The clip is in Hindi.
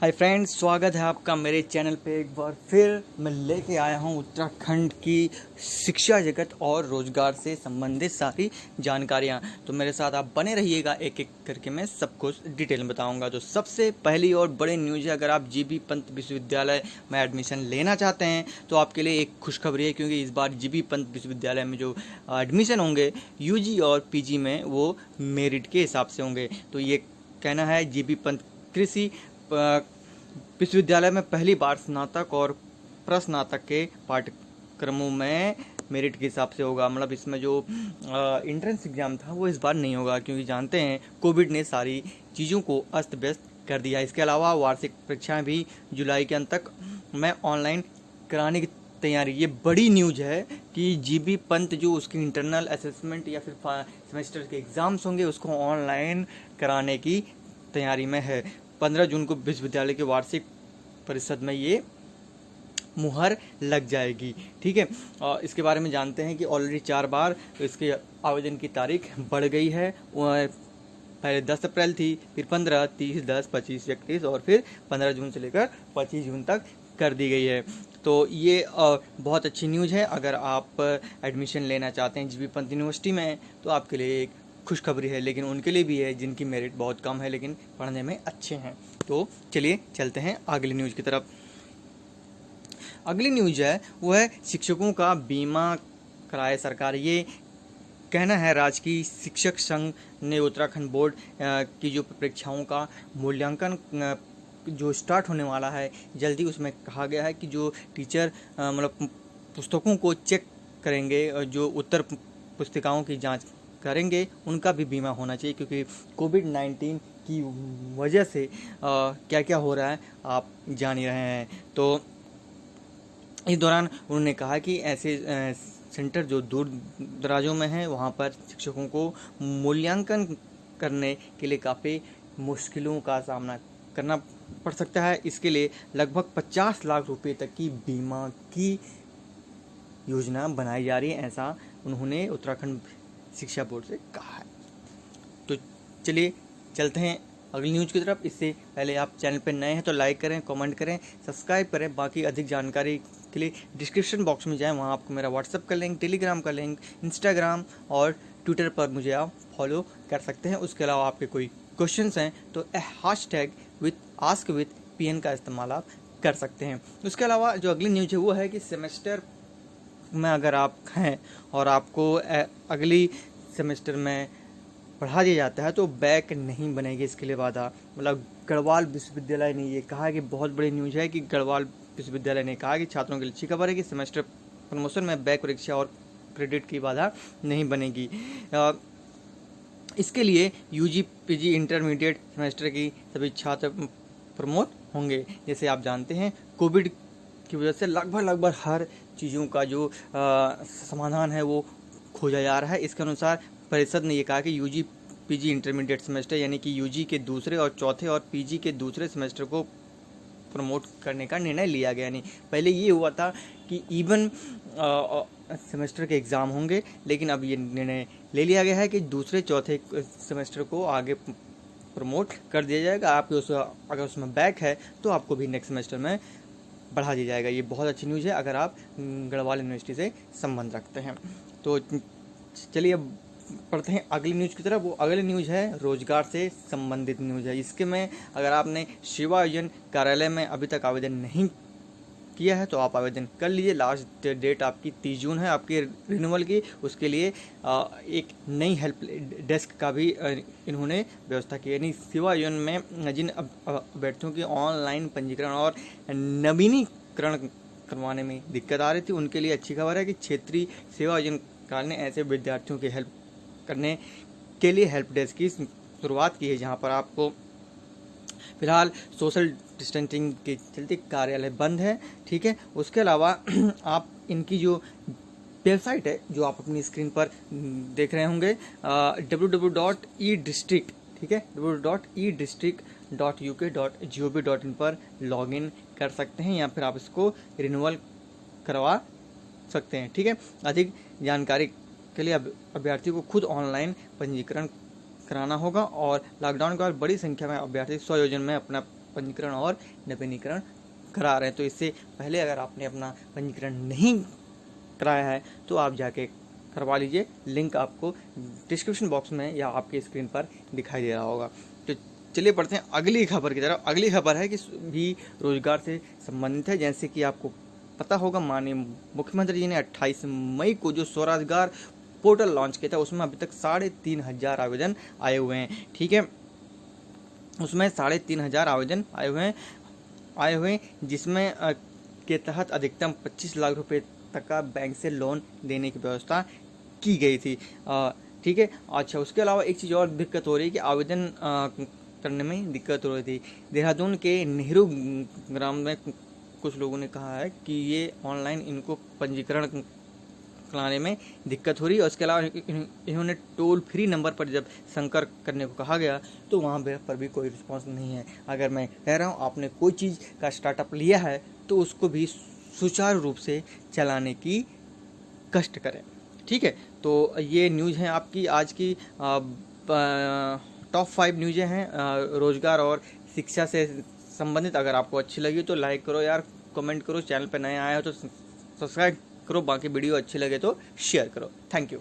हाय फ्रेंड्स, स्वागत है आपका मेरे चैनल पे। एक बार फिर मैं लेके आया हूँ उत्तराखंड की शिक्षा जगत और रोजगार से संबंधित सारी जानकारियाँ। तो मेरे साथ आप बने रहिएगा, एक एक करके मैं सब कुछ डिटेल में बताऊँगा। तो सबसे पहली और बड़ी न्यूज़ है, अगर आप जीबी पंत विश्वविद्यालय में एडमिशन लेना चाहते हैं तो आपके लिए एक खुशखबरी है, क्योंकि इस बार जीबी पंत विश्वविद्यालय में जो एडमिशन होंगे यूजी और पीजी में, वो मेरिट के हिसाब से होंगे। तो ये कहना है जीबी पंत कृषि विश्वविद्यालय में पहली बार स्नातक और प्रस्नातक के पाठ्यक्रमों में मेरिट के हिसाब से होगा। मतलब इसमें जो एंट्रेंस एग्जाम था वो इस बार नहीं होगा, क्योंकि जानते हैं कोविड ने सारी चीज़ों को अस्त व्यस्त कर दिया। इसके अलावा वार्षिक परीक्षाएं भी जुलाई के अंत तक में ऑनलाइन कराने की तैयारी। ये बड़ी न्यूज है कि जीबी पंत जो उसकी इंटरनल असेसमेंट या फिर सेमेस्टर के एग्ज़ाम्स होंगे उसको ऑनलाइन कराने की तैयारी में है। 15 जून को विश्वविद्यालय के वार्षिक परिषद में ये मुहर लग जाएगी। ठीक है, इसके बारे में जानते हैं कि ऑलरेडी 4 बार इसके आवेदन की तारीख बढ़ गई है। पहले 10 अप्रैल थी, फिर 15, 30, 10, 25, 31 और फिर 15 जून से लेकर 25 जून तक कर दी गई है। तो ये बहुत अच्छी न्यूज़ है। अगर आप एडमिशन लेना चाहते हैं जीबी पंत यूनिवर्सिटी में तो आपके लिए एक खुशखबरी है, लेकिन उनके लिए भी है जिनकी मेरिट बहुत कम है लेकिन पढ़ने में अच्छे हैं। तो चलिए चलते हैं अगली न्यूज़ की तरफ। अगली न्यूज़ है वो है शिक्षकों का बीमा कराए सरकार। ये कहना है राजकीय शिक्षक संघ ने उत्तराखंड बोर्ड की जो परीक्षाओं का मूल्यांकन जो स्टार्ट होने वाला है जल्दी, उसमें कहा गया है कि जो टीचर मतलब पुस्तकों को चेक करेंगे, जो उत्तर पुस्तिकाओं की जांच करेंगे, उनका भी बीमा होना चाहिए, क्योंकि कोविड-19 की वजह से क्या क्या हो रहा है आप जान ही रहे हैं। तो इस दौरान उन्होंने कहा कि ऐसे सेंटर जो दूर दराजों में हैं वहाँ पर शिक्षकों को मूल्यांकन करने के लिए काफ़ी मुश्किलों का सामना करना पड़ सकता है। इसके लिए लगभग 50 लाख रुपए तक की बीमा की योजना बनाई जा रही है, ऐसा उन्होंने उत्तराखंड शिक्षा बोर्ड से कहा है। तो चलिए चलते हैं अगली न्यूज़ की तरफ। इससे पहले आप चैनल पर नए हैं तो लाइक करें, कमेंट करें, सब्सक्राइब करें। बाकी अधिक जानकारी के लिए डिस्क्रिप्शन बॉक्स में जाएं, वहाँ आपको मेरा व्हाट्सएप का लिंक, टेलीग्राम का लिंक, इंस्टाग्राम और ट्विटर पर मुझे आप फॉलो कर सकते हैं। उसके अलावा आपके कोई क्वेश्चंस हैं तो #AskWithPN का इस्तेमाल आप कर सकते हैं। उसके अलावा जो अगली न्यूज़ है वो है कि सेमेस्टर में अगर आप हैं और आपको अगली सेमेस्टर में पढ़ा दिया जाता है तो बैक नहीं बनेगी। इसके लिए वादा, मतलब गढ़वाल विश्वविद्यालय ने ये कहा कि बहुत बड़ी न्यूज़ है कि गढ़वाल विश्वविद्यालय ने कहा कि छात्रों के लिए अच्छी खबर है कि सेमेस्टर प्रमोशन में बैक परीक्षा और क्रेडिट की बाधा नहीं बनेगी। इसके लिए यूजी, पीजी, इंटरमीडिएट सेमेस्टर की सभी छात्र प्रमोट होंगे। जैसे आप जानते हैं कोविड की वजह से लगभग हर चीज़ों का जो समाधान है वो खोजा जा रहा है। इसके अनुसार परिषद ने ये कहा कि यूजी, पीजी, इंटरमीडिएट सेमेस्टर यानी कि यूजी के दूसरे और चौथे और पीजी के दूसरे सेमेस्टर को प्रमोट करने का निर्णय लिया गया। नहीं, पहले ये हुआ था कि इवन सेमेस्टर के एग्ज़ाम होंगे, लेकिन अब ये निर्णय ले लिया गया है कि दूसरे चौथे सेमेस्टर को आगे प्रमोट कर दिया जाएगा। आपके अगर उसमें बैक है तो आपको भी नेक्स्ट सेमेस्टर में बढ़ा दिया जाएगा। ये बहुत अच्छी न्यूज़ है अगर आप गढ़वाल यूनिवर्सिटी से संबंध रखते हैं। तो चलिए अब पढ़ते हैं अगली न्यूज़ की तरफ। वो अगली न्यूज़ है रोजगार से संबंधित न्यूज़ है। इसके में अगर आपने सेवा योजन कार्यालय में अभी तक आवेदन नहीं किया है तो आप आवेदन कर लीजिए। लास्ट डेट आपकी 30 जून है आपकी रिन्यूअल की। उसके लिए एक नई हेल्प डेस्क का भी इन्होंने व्यवस्था की। यानी सेवा योजन में जिन अभ्यर्थियों की ऑनलाइन पंजीकरण और नवीनीकरण करवाने में दिक्कत आ रही थी, उनके लिए अच्छी खबर है कि क्षेत्रीय सेवा योजन कार्यालय ने ऐसे विद्यार्थियों की हेल्प करने के लिए हेल्प डेस्क की शुरुआत की है, जहां पर आपको फिलहाल सोशल डिस्टेंसिंग के चलते कार्यालय बंद है। ठीक है, उसके अलावा आप इनकी जो वेबसाइट है जो आप अपनी स्क्रीन पर देख रहे होंगे, www.edistrict, ठीक है, www.edistrict.uk.gov.in पर लॉगिन कर सकते हैं या फिर आप इसको रिन्यूअल करवा सकते हैं। ठीक है, अधिक जानकारी के लिए अभ्यर्थी को खुद ऑनलाइन पंजीकरण कराना होगा और लॉकडाउन के बाद बड़ी संख्या में अभ्यर्थी स्वयोजन में अपना पंजीकरण और नवीनीकरण करा रहे हैं। तो इससे पहले अगर आपने अपना पंजीकरण नहीं कराया है तो आप जाके करवा लीजिए। लिंक आपको डिस्क्रिप्शन बॉक्स में या आपके स्क्रीन पर दिखाई दे रहा होगा। तो चलिए पढ़ते हैं अगली खबर की तरफ। अगली खबर है कि भी रोजगार से संबंधित है। जैसे कि आपको पता होगा, माननीय मुख्यमंत्री जी ने 28 मई को जो स्वरोजगार पोर्टल लॉन्च किया था उसमें अभी तक 3,500 आवेदन आए हुए हैं। ठीक है, उसमें 3,500 आवेदन आए हुए हैं जिसमें के तहत अधिकतम 25 लाख रुपए तक का बैंक से लोन देने की व्यवस्था की गई थी। ठीक है, अच्छा, उसके अलावा एक चीज़ और दिक्कत हो रही है कि आवेदन करने में दिक्कत हो रही थी। देहरादून के नेहरू ग्राम में कुछ लोगों ने कहा है कि ये ऑनलाइन इनको पंजीकरण कराने में दिक्कत हो रही है। उसके अलावा इन्होंने टोल फ्री नंबर पर जब संपर्क करने को कहा गया तो वहाँ पर भी कोई रिस्पांस नहीं है। अगर मैं कह रहा हूँ आपने कोई चीज़ का स्टार्टअप लिया है तो उसको भी सुचारू रूप से चलाने की कष्ट करें। ठीक है, तो ये न्यूज़ है आपकी आज की टॉप 5 न्यूज़ें हैं रोजगार और शिक्षा से संबंधित। अगर आपको अच्छी लगी तो लाइक करो यार, कमेंट करो, चैनल पर नए आए हो तो सब्सक्राइब करो, बाकी वीडियो अच्छी लगे तो शेयर करो। Thank you.